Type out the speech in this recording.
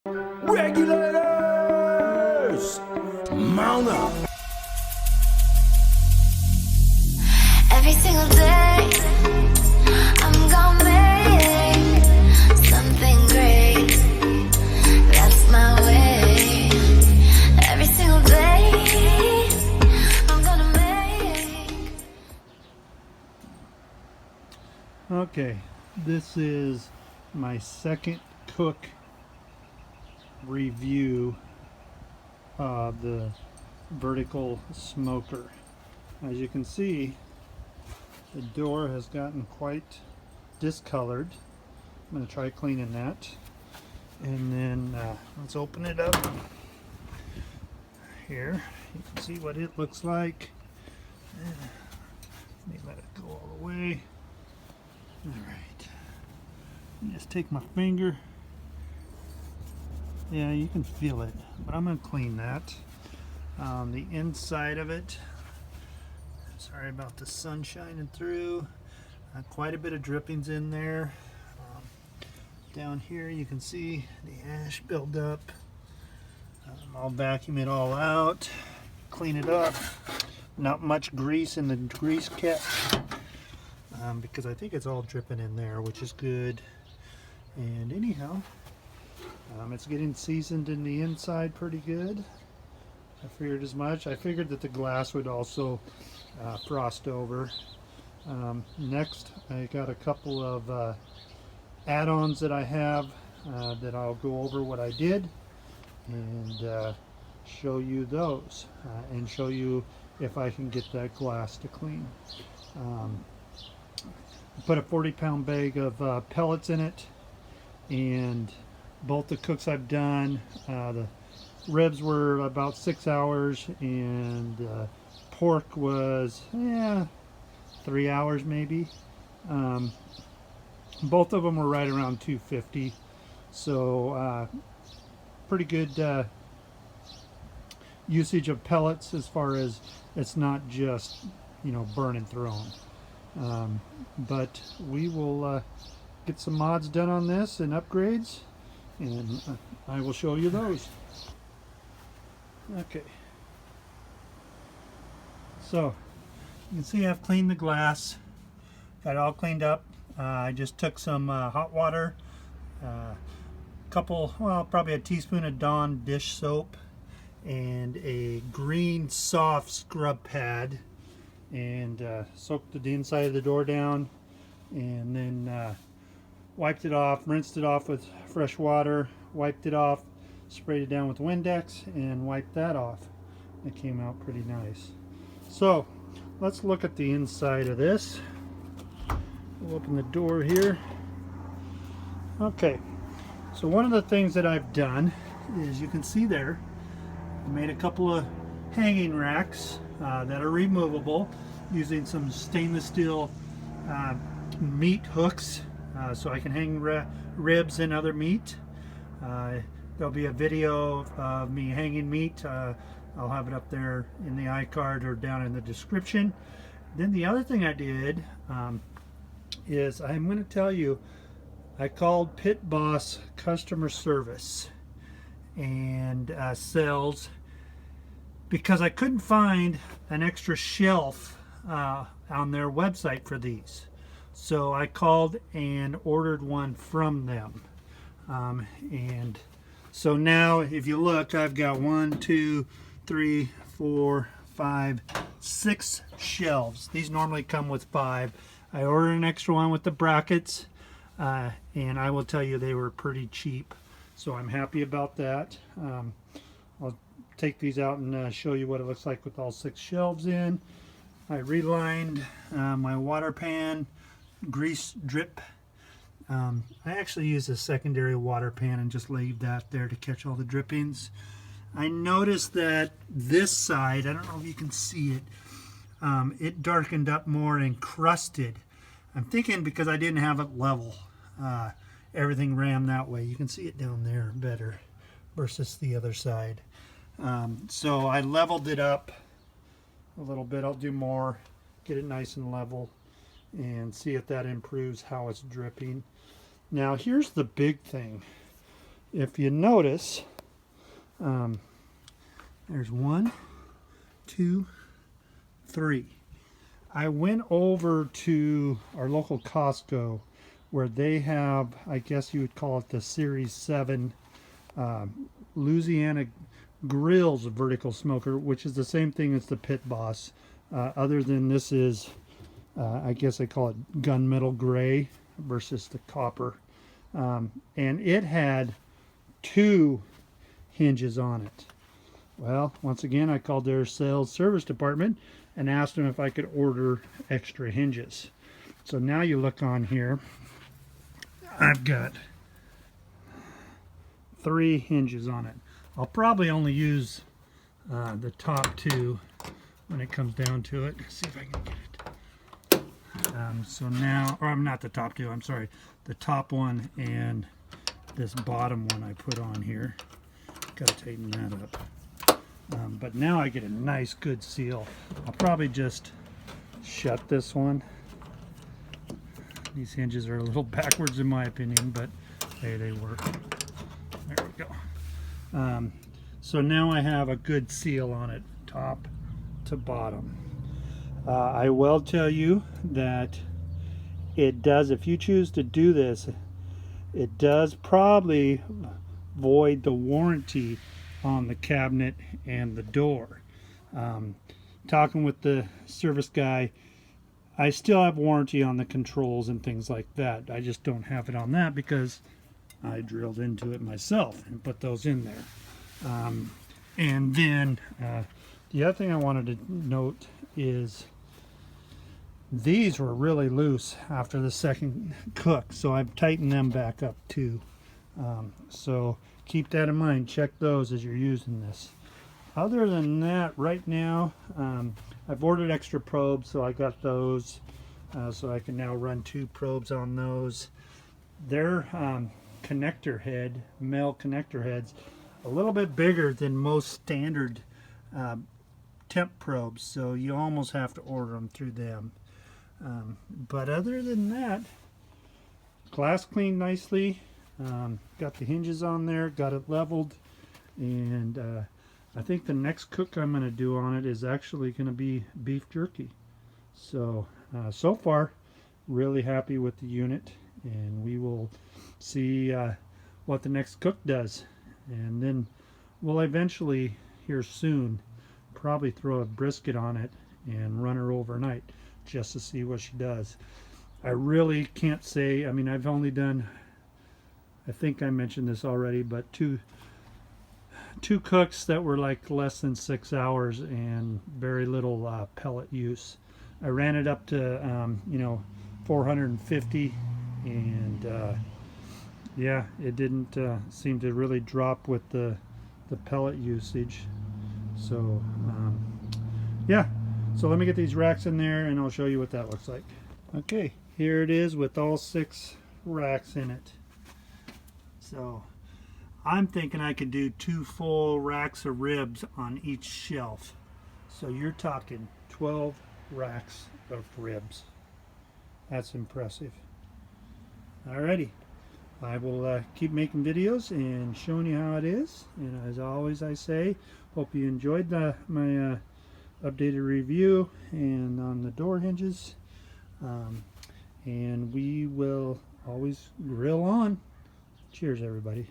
Regulators! Mount up! Every single day, I'm gonna make something great. That's my way. Every single day, I'm gonna make. Okay, this is my second cook review of the vertical smoker. As you can see, the door has gotten quite discolored. I'm going to try cleaning that, and then let's open it up here. You can see what it looks like. Let me let it go all the way. Alright, just take my finger. Yeah, you can feel it, but I'm going to clean that. The inside of it, sorry about the sun shining through, quite a bit of drippings in there. Down here you can see the ash buildup. I'll vacuum it all out, clean it up. Not much grease in the grease catch, because I think it's all dripping in there, which is good. And anyhow, it's getting seasoned in the inside pretty good. I figured as much. I figured that the glass would also frost over. Next, I got a couple of add-ons that I have that I'll go over what I did and show you those and show you if I can get that glass to clean. I put a 40-pound bag of pellets in it, and both the cooks I've done, the ribs were about 6 hours, and pork was 3 hours maybe. Both of them were right around 250, so pretty good usage of pellets, as far as it's not just, you know, burn and thrown. But we will get some mods done on this and upgrades, and I will show you those. Okay, so you can see I've cleaned the glass, got it all cleaned up. I just took some hot water, probably a teaspoon of Dawn dish soap, and a green soft scrub pad, and soaked the inside of the door down, and then wiped it off, rinsed it off with fresh water, wiped it off, sprayed it down with Windex, and wiped that off. It came out pretty nice. So let's look at the inside of this. We'll open the door here. Okay, so one of the things that I've done is, you can see there, I made a couple of hanging racks that are removable using some stainless steel meat hooks, so I can hang ribs and other meat. There'll be a video of me hanging meat. I'll have it up there in the iCard or down in the description. Then the other thing I did is, I'm going to tell you, I called Pitboss customer service and sales, because I couldn't find an extra shelf on their website for these. So I called and ordered one from them. And so now if you look, I've got 1, 2, 3, 4, 5, 6 shelves. These normally come with 5. I ordered an extra one with the brackets, and I will tell you, they were pretty cheap, so I'm happy about that. I'll take these out and show you what it looks like with all 6 shelves in. I relined my water pan, grease drip. I actually used a secondary water pan and just leave that there to catch all the drippings. I noticed that this side, I don't know if you can see it, it darkened up more and crusted. I'm thinking because I didn't have it level. Everything ran that way. You can see it down there better versus the other side. So I leveled it up a little bit. I'll do more, get it nice and level, and see if that improves how it's dripping. Now here's the big thing. if you notice, there's 1, 2, 3. I went over to our local Costco where they have, I guess you would call it the Series 7 Louisiana Grills vertical smoker, which is the same thing as the Pitboss, other than this is, I guess I call it gunmetal gray versus the copper. And it had 2 hinges on it. Well, once again, I called their sales service department and asked them if I could order extra hinges. So now you look on here, I've got 3 hinges on it. I'll probably only use the top 2 when it comes down to it. Let's see if I can get it. So now, or I'm not the top 2, I'm sorry, the top one and this bottom one I put on here. Got to tighten that up. But now I get a nice good seal. I'll probably just shut this one. These hinges are a little backwards in my opinion, but hey, they work. There we go. So now I have a good seal on it, top to bottom. I will tell you that it does, if you choose to do this, it does probably void the warranty on the cabinet and the door. Talking with the service guy, I still have warranty on the controls and things like that. I just don't have it on that because I drilled into it myself and put those in there. And then the other thing I wanted to note is these were really loose after the second cook, so I've tightened them back up too. So keep that in mind. Check those as you're using this. Other than that, right now I've ordered extra probes, so I got those, so I can now run 2 probes on those. They're connector head, male connector heads, a little bit bigger than most standard temp probes, so you almost have to order them through them. But other than that, glass cleaned nicely. Got the hinges on there, got it leveled, and I think the next cook I'm going to do on it is actually going to be beef jerky. So so far really happy with the unit, and we will see what the next cook does, and then we'll eventually here soon probably throw a brisket on it and run her overnight just to see what she does. I really can't say, I mean, I've only done, I think I mentioned this already, but two cooks that were like less than 6 hours and very little pellet use. I ran it up to 450, and yeah, it didn't seem to really drop with the pellet usage. So yeah, so let me get these racks in there and I'll show you what that looks like. Okay, here it is with all 6 racks in it. So I'm thinking I could do 2 full racks of ribs on each shelf. So you're talking 12 racks of ribs. That's impressive. Alrighty, I will keep making videos and showing you how it is. And as always I say, hope you enjoyed my updated review and on the door hinges. And we will always grill on. Cheers everybody.